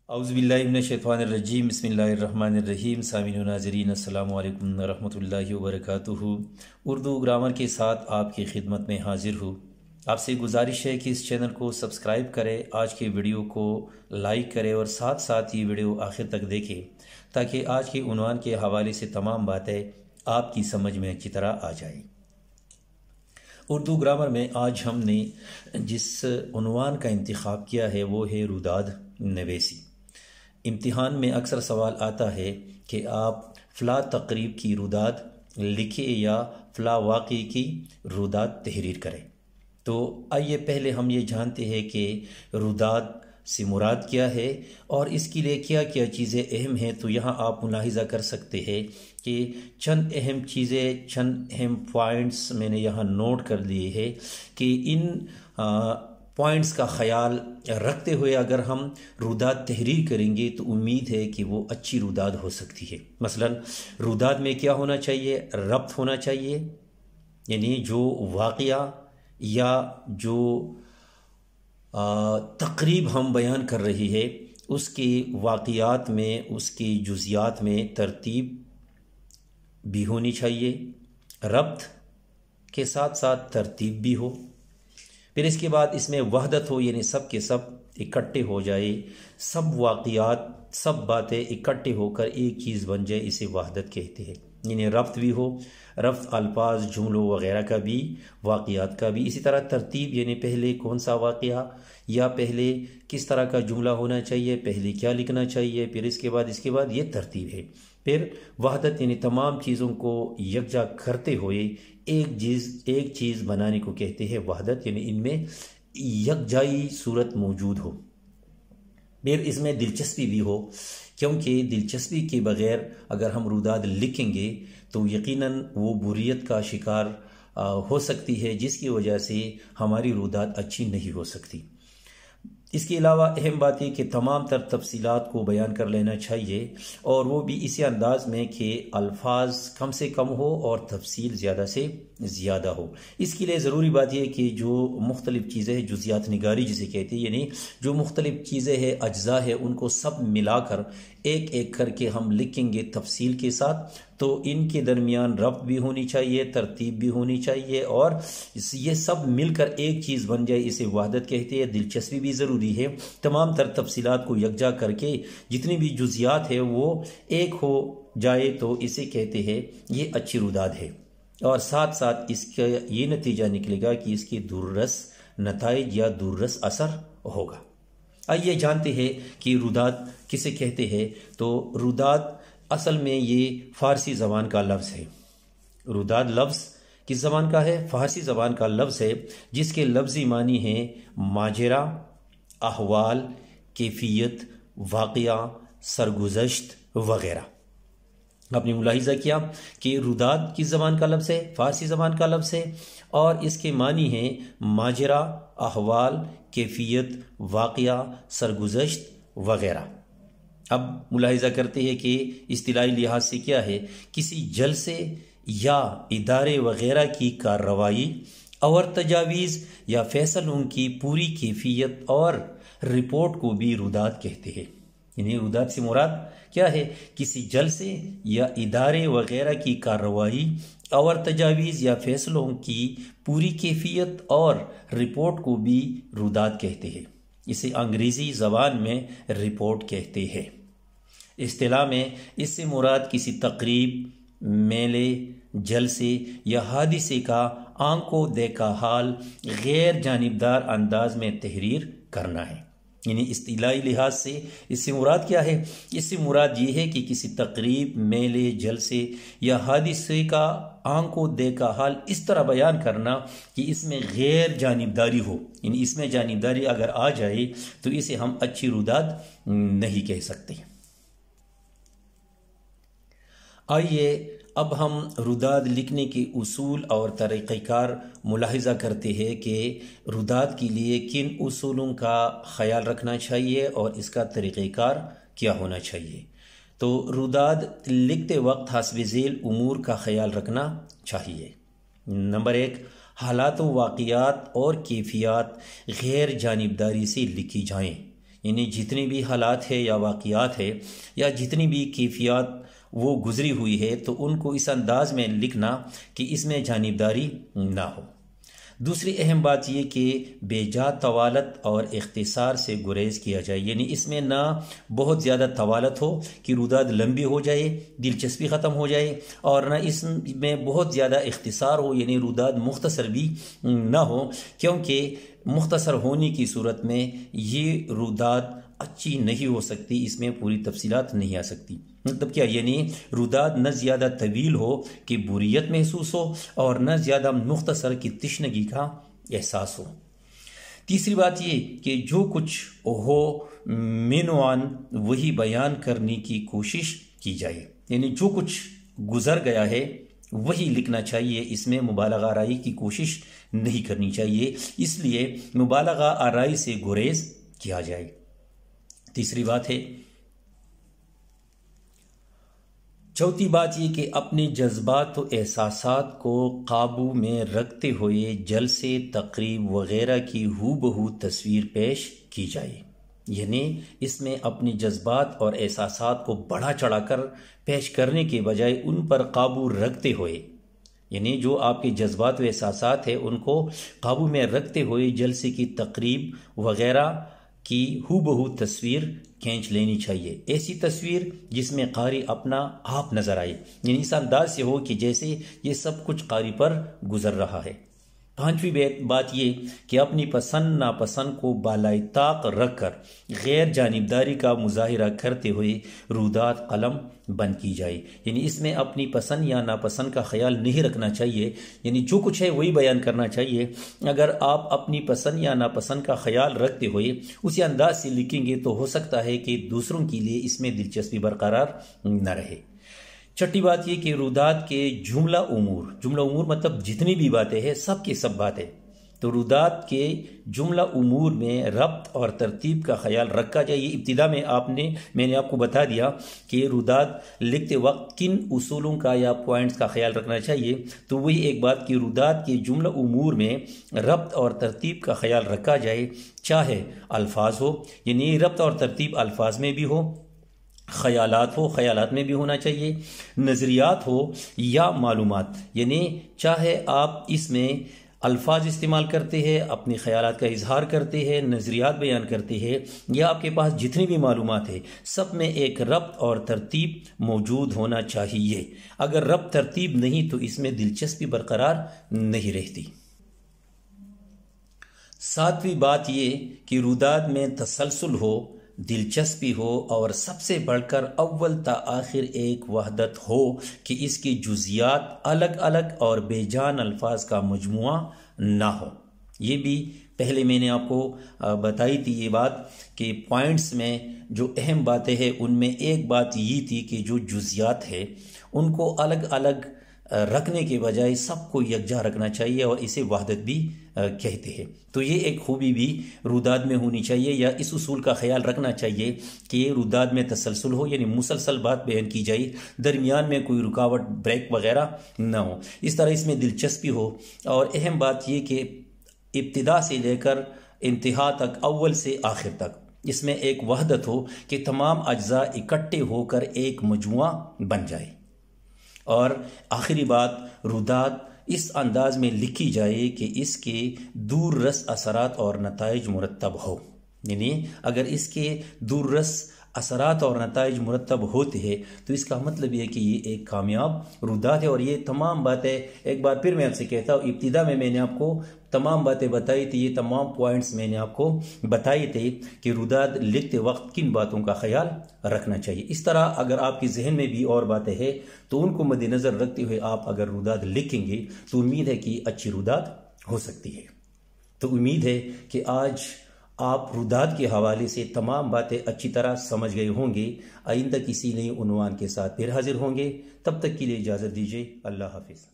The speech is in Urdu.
اعوذ باللہ من الشیطان الرجیم بسم اللہ الرحمن الرحیم سامعین و ناظرین السلام علیکم ورحمۃ اللہ وبرکاتہ۔ اردو گرامر کے ساتھ آپ کی خدمت میں حاضر ہوں۔ آپ سے گزارش ہے کہ اس چینل کو سبسکرائب کریں، آج کے ویڈیو کو لائک کریں اور ساتھ ساتھ یہ ویڈیو آخر تک دیکھیں تاکہ آج کے عنوان کے حوالے سے تمام باتیں آپ کی سمجھ میں اچھی طرح آ جائیں۔ اردو گرامر میں آج ہم نے جس عنوان کا انتخاب کیا ہے وہ ہے روداد نویسی۔ امتحان میں اکثر سوال آتا ہے کہ آپ فلاں تقریب کی روداد لکھیں یا فلاں واقعے کی روداد تحریر کریں۔ تو آئیے پہلے ہم یہ جانتے ہیں کہ روداد سے مراد کیا ہے اور اس کے لیے کیا کیا چیزیں اہم ہیں۔ تو یہاں آپ ملاحظہ کر سکتے ہیں کہ چند اہم چیزیں، چند اہم پوائنٹس میں نے یہاں نوٹ کر لیے ہیں کہ ان پوائنٹس کا خیال رکھتے ہوئے اگر ہم روداد تحریر کریں گے تو امید ہے کہ وہ اچھی روداد ہو سکتی ہے۔ مثلا روداد میں کیا ہونا چاہیے؟ ربط ہونا چاہیے، یعنی جو واقعہ یا جو تقریب ہم بیان کر رہی ہے اس کے واقعات میں، اس کی جزیات میں ترتیب بھی ہونی چاہیے، ربط کے ساتھ ساتھ ترتیب بھی ہو۔ پھر اس کے بعد اس میں وحدت ہو، یعنی سب کے سب اکٹھے ہو جائے، سب واقعات، سب باتیں اکٹھے ہو کر ایک چیز بن جائے، اسے وحدت کہتے ہیں۔ یعنی ربط بھی ہو، ربط الفاظ، جملوں وغیرہ کا بھی، واقعات کا بھی۔ اسی طرح ترتیب، یعنی پہلے کون سا واقعہ یا پہلے کس طرح کا جملہ ہونا چاہیے، پہلے کیا لکھنا چاہیے، پھر اس کے بعد یہ ترتیب ہے۔ پھر وحدت، یعنی تمام چیزوں کو یکجا کرتے ہوئے ایک چیز بنانے کو کہتے ہیں وحدت، یعنی ان میں یکجائی صورت موجود ہو۔ پھر اس میں دلچسپی بھی ہو، کیونکہ دلچسپی کے بغیر اگر ہم روداد لکھیں گے تو یقیناً وہ بوریت کا شکار ہو سکتی ہے، جس کی وجہ سے ہماری روداد اچھی نہیں ہو سکتی۔ اس کے علاوہ اہم بات ہے کہ تمام تر تفصیلات کو بیان کر لینا چاہیے، اور وہ بھی اسی انداز میں کہ الفاظ کم سے کم ہو اور تفصیل زیادہ سے زیادہ ہو۔ اس کے لیے ضروری بات یہ کہ جو مختلف چیزیں ہیں، جزیات نگاری جسے کہتے ہیں، یعنی جو مختلف چیزیں ہیں، اجزاء ہیں، ان کو سب ملا کر ایک ایک کر کے ہم لکھیں گے تفصیل کے ساتھ، تو ان کے درمیان ربط بھی ہونی چاہیے، ترتیب بھی ہونی چاہیے، اور یہ سب مل کر ایک چیز بن جائے، اسے وحدت کہتے ہیں۔ دلچسپی بھی ضروری ہے، تمام تر تفصیلات کو یکجا کر کے جتنی بھی جزیات ہے وہ ایک ہو جائے تو اسے کہتے ہیں یہ اچھی روداد ہے، اور ساتھ ساتھ اس کا یہ نتیجہ نکلے گا کہ اس کے دوررس نتائج یا دوررس اثر ہوگا۔ آئیے جانتے ہیں کہ روداد کسے کہتے ہیں۔ تو روداد اصل میں یہ فارسی زبان کا لفظ ہے۔ روداد لفظ کس زبان کا ہے؟ فارسی زبان کا لفظ ہے، جس کے لفظی معنی ہیں ماجرا، احوال، کیفیت، واقعہ، سرگزشت وغیرہ۔ آپ نے ملاحظہ کیا کہ روداد کس زبان کا لفظ ہے؟ فارسی زبان کا لفظ ہے، اور اس کے معنی ہیں ماجرا، احوال، کیفیت، واقعہ، سرگزشت وغیرہ۔ اب ملاحظہ کرتے ہیں کہ اصطلاحی لحاظ سے کیا ہے؟ کسی جلسے یا ادارے وغیرہ کی کارروائی اور تجاویز یا فیصلوں کی پوری کیفیت اور رپورٹ کو بھی روداد کہتے ہیں۔ یعنی روداد سے مراد کیا ہے؟ کسی جلسے یا ادارے وغیرہ کی کارروائی اور تجاویز یا فیصلوں کی پوری کیفیت اور رپورٹ کو بھی روداد کہتے ہیں۔ اسے انگریزی زبان میں رپورٹ کہتے ہیں۔ اصطلاح میں اس سے مراد کسی تقریب، میلے، جلسے یا حادثے کا آنکھوں دیکھا حال غیر جانبدار انداز میں تحریر کرنا ہے۔ یعنی اصطلاحی لحاظ سے اس سے مراد کیا ہے؟ اس سے مراد یہ ہے کہ کسی تقریب، میلے، جلسے یا حادثے کا آنکھوں دیکھا حال اس طرح بیان کرنا کہ اس میں غیر جانبداری ہو، یعنی اس میں جانبداری اگر آ جائے تو اسے ہم اچھی روداد نہیں کہہ سکتے۔ آئیے اب ہم روداد لکھنے کے اصول اور طریقہ کار ملاحظہ کرتے ہیں کہ روداد کے لیے کن اصولوں کا خیال رکھنا چاہیے اور اس کا طریقہ کار کیا ہونا چاہیے۔ تو روداد لکھتے وقت حسب ذیل امور کا خیال رکھنا چاہیے۔ نمبر 1، حالات و واقعات اور کیفیات غیر جانبداری سے لکھی جائیں، یعنی جتنی بھی حالات ہے یا واقعات ہے یا جتنی بھی کیفیات وہ گزری ہوئی ہے تو ان کو اس انداز میں لکھنا کہ اس میں جانبداری نہ ہو۔ دوسری اہم بات یہ کہ بے جا طوالت اور اختصار سے گریز کیا جائے، یعنی اس میں نہ بہت زیادہ طوالت ہو کہ روداد لمبی ہو جائے، دلچسپی ختم ہو جائے، اور نہ اس میں بہت زیادہ اختصار ہو، یعنی روداد مختصر بھی نہ ہو، کیونکہ مختصر ہونے کی صورت میں یہ روداد اچھی نہیں ہو سکتی، اس میں پوری تفصیلات نہیں آ سکتی۔ مطلب کیا؟ یعنی روداد نہ زیادہ طویل ہو کہ بوریت محسوس ہو اور نہ زیادہ مختصر کی تشنگی کا احساس ہو۔ تیسری بات یہ کہ جو کچھ ہو مینوان وہی بیان کرنے کی کوشش کی جائے، یعنی جو کچھ گزر گیا ہے وہی لکھنا چاہیے، اس میں مبالغہ آرائی کی کوشش نہیں کرنی چاہیے، اس لیے مبالغہ آرائی سے گریز کیا جائے۔ تیسری بات ہے۔ چوتھی بات یہ کہ اپنے جذبات و احساسات کو قابو میں رکھتے ہوئے جلسے، تقریب وغیرہ کی ہو بہو تصویر پیش کی جائے، یعنی اس میں اپنے جذبات اور احساسات کو بڑھا چڑھا کر پیش کرنے کے بجائے ان پر قابو رکھتے ہوئے، یعنی جو آپ کے جذبات و احساسات ہیں ان کو قابو میں رکھتے ہوئے جلسے کی تقریب وغیرہ کی ہو بہو تصویر کھینچ لینی چاہیے، ایسی تصویر جس میں قاری اپنا آپ نظر آئے، یعنی اس انداز سے ہو کہ جیسے یہ سب کچھ قاری پر گزر رہا ہے۔ پانچویں بات یہ کہ اپنی پسند ناپسند کو بالائے طاق رکھ کر غیر جانبداری کا مظاہرہ کرتے ہوئے روداد قلم بند کی جائے، یعنی اس میں اپنی پسند یا ناپسند کا خیال نہیں رکھنا چاہیے، یعنی جو کچھ ہے وہی بیان کرنا چاہیے۔ اگر آپ اپنی پسند یا ناپسند کا خیال رکھتے ہوئے اسی انداز سے لکھیں گے تو ہو سکتا ہے کہ دوسروں کے لیے اس میں دلچسپی برقرار نہ رہے۔ چھٹی بات یہ کہ روداد کے جملہ امور مطلب جتنی بھی باتیں ہیں سب کی سب باتیں، تو روداد کے جملہ امور میں ربط اور ترتیب کا خیال رکھا جائے۔ یہ ابتدا میں میں نے آپ کو بتا دیا کہ روداد لکھتے وقت کن اصولوں کا یا پوائنٹس کا خیال رکھنا چاہیے، تو وہی ایک بات کہ روداد کے جملہ امور میں ربط اور ترتیب کا خیال رکھا جائے، چاہے الفاظ ہو، یعنی ربط اور ترتیب الفاظ میں بھی ہو، خیالات میں بھی ہونا چاہیے، نظریات ہو یا معلومات، یعنی چاہے آپ اس میں الفاظ استعمال کرتے ہیں، اپنے خیالات کا اظہار کرتے ہیں، نظریات بیان کرتے ہیں، یا آپ کے پاس جتنی بھی معلومات ہے سب میں ایک ربط اور ترتیب موجود ہونا چاہیے۔ اگر ربط ترتیب نہیں تو اس میں دلچسپی برقرار نہیں رہتی۔ ساتویں بات یہ کہ روداد میں تسلسل ہو، دلچسپی ہو، اور سب سے بڑھ کر اول تا آخر ایک وحدت ہو کہ اس کی جزیات الگ الگ اور بے جان الفاظ کا مجموعہ نہ ہو۔ یہ بھی پہلے میں نے آپ کو بتائی تھی یہ بات کہ پوائنٹس میں جو اہم باتیں ہیں ان میں ایک بات یہ تھی کہ جو جزیات ہے ان کو الگ الگ رکھنے کے بجائے سب کو یکجا رکھنا چاہیے، اور اسے وحدت بھی کہتے ہیں۔ تو یہ ایک خوبی بھی روداد میں ہونی چاہیے، یا اس اصول کا خیال رکھنا چاہیے کہ روداد میں تسلسل ہو، یعنی مسلسل بات بیان کی جائے، درمیان میں کوئی رکاوٹ بریک وغیرہ نہ ہو، اس طرح اس میں دلچسپی ہو۔ اور اہم بات یہ کہ ابتدا سے لے کر انتہا تک، اول سے آخر تک اس میں ایک وحدت ہو کہ تمام اجزاء اکٹھے ہو کر ایک مجموعہ بن جائے۔ اور آخری بات، روداد اس انداز میں لکھی جائے کہ اس کے دور رس اثرات اور نتائج مرتب ہو، یعنی اگر اس کے دور رس اثرات اور نتائج مرتب ہوتے ہیں تو اس کا مطلب یہ کہ یہ ایک کامیاب روداد ہے۔ اور یہ تمام باتیں ایک بار پھر میں آپ سے کہتا ہوں، ابتدا میں نے آپ کو تمام باتیں بتائی تھی، یہ تمام پوائنٹس میں نے آپ کو بتائی تھے کہ روداد لکھتے وقت کن باتوں کا خیال رکھنا چاہیے۔ اس طرح اگر آپ کے ذہن میں بھی اور باتیں ہیں تو ان کو مد نظر رکھتے ہوئے آپ اگر روداد لکھیں گے تو امید ہے کہ اچھی روداد ہو سکتی ہے۔ تو امید ہے کہ آج آپ روداد کے حوالے سے تمام باتیں اچھی طرح سمجھ گئے ہوں گے۔ آئندہ کسی نئے عنوان کے ساتھ پھر حاضر ہوں گے، تب تک کے لیے اجازت دیجیے۔ اللہ حافظ۔